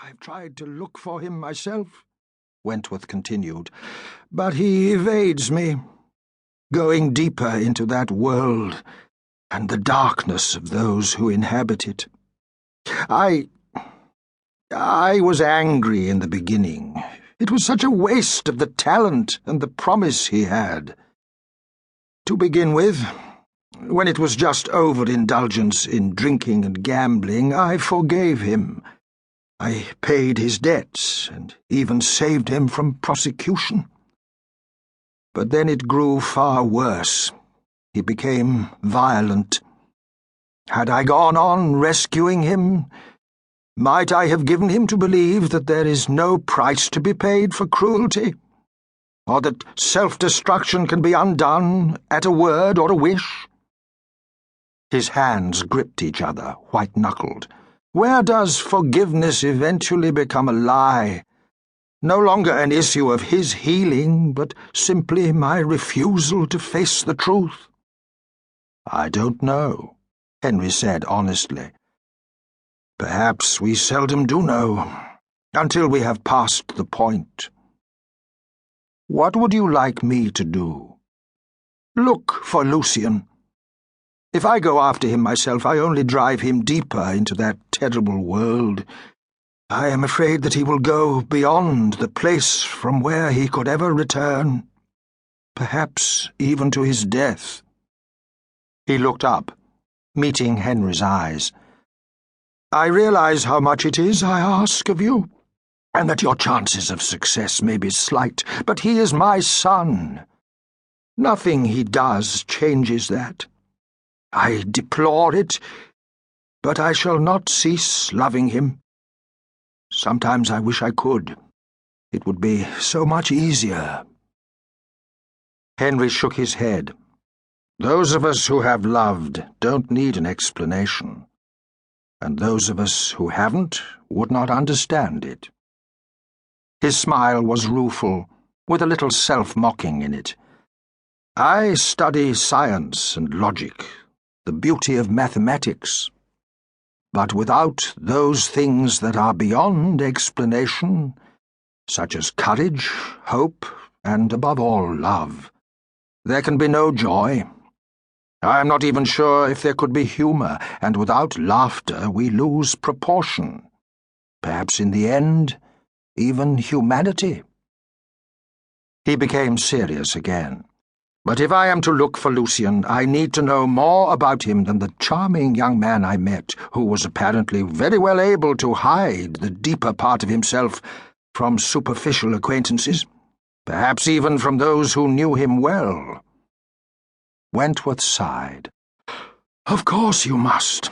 I've tried to look for him myself," Wentworth continued, "but he evades me, going deeper into that world and the darkness of those who inhabit it. I was angry in the beginning. It was such a waste of the talent and the promise he had. To begin with, when it was just overindulgence in drinking and gambling, I forgave him. I paid his debts and even saved him from prosecution. But then it grew far worse. He became violent. Had I gone on rescuing him, might I have given him to believe that there is no price to be paid for cruelty, or that self-destruction can be undone at a word or a wish?" His hands gripped each other, white-knuckled. Where does forgiveness eventually become a lie? No longer an issue of his healing, but simply my refusal to face the truth? "I don't know," Henry said honestly. "Perhaps we seldom do know, until we have passed the point. What would you like me to do?" "Look for Lucien. If I go after him myself, I only drive him deeper into that terrible world. I am afraid that he will go beyond the place from where he could ever return, perhaps even to his death." He looked up, meeting Henry's eyes. "I realize how much it is I ask of you, and that your chances of success may be slight, but he is my son. Nothing he does changes that. I deplore it, but I shall not cease loving him. Sometimes I wish I could. It would be so much easier." Henry shook his head. "Those of us who have loved don't need an explanation, and those of us who haven't would not understand it." His smile was rueful, with a little self-mocking in it. "I study science and logic, the beauty of mathematics. But without those things that are beyond explanation, such as courage, hope, and above all love, there can be no joy. I am not even sure if there could be humour, and without laughter we lose proportion. Perhaps in the end, even humanity." He became serious again. "But if I am to look for Lucien, I need to know more about him than the charming young man I met, who was apparently very well able to hide the deeper part of himself from superficial acquaintances, perhaps even from those who knew him well." Wentworth sighed. "Of course you must.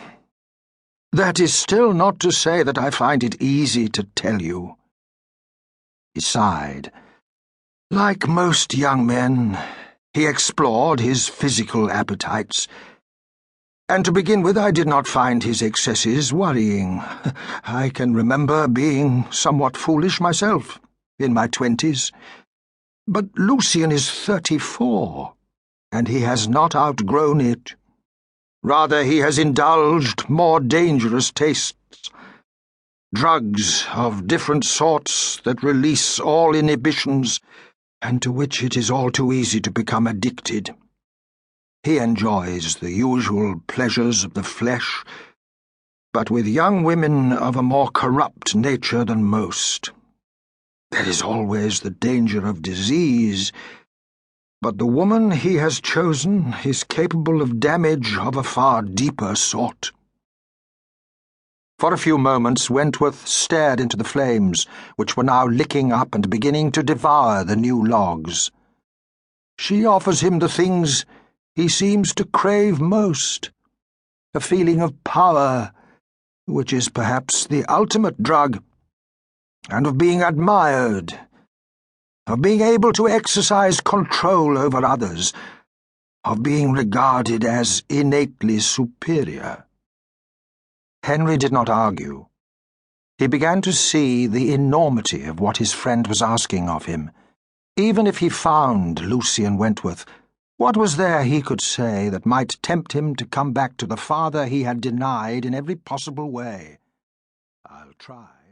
That is still not to say that I find it easy to tell you." He sighed. "Like most young men, he explored his physical appetites, and to begin with I did not find his excesses worrying. I can remember being somewhat foolish myself, in my 20s. But Lucien is 34, and he has not outgrown it. Rather, he has indulged more dangerous tastes, drugs of different sorts that release all inhibitions, and to which it is all too easy to become addicted. He enjoys the usual pleasures of the flesh, but with young women of a more corrupt nature than most. There is always the danger of disease, but the woman he has chosen is capable of damage of a far deeper sort." For a few moments Wentworth stared into the flames, which were now licking up and beginning to devour the new logs. "She offers him the things he seems to crave most, a feeling of power, which is perhaps the ultimate drug, and of being admired, of being able to exercise control over others, of being regarded as innately superior." Henry did not argue. He began to see the enormity of what his friend was asking of him. Even if he found Lucien Wentworth, what was there he could say that might tempt him to come back to the father he had denied in every possible way? "I'll try."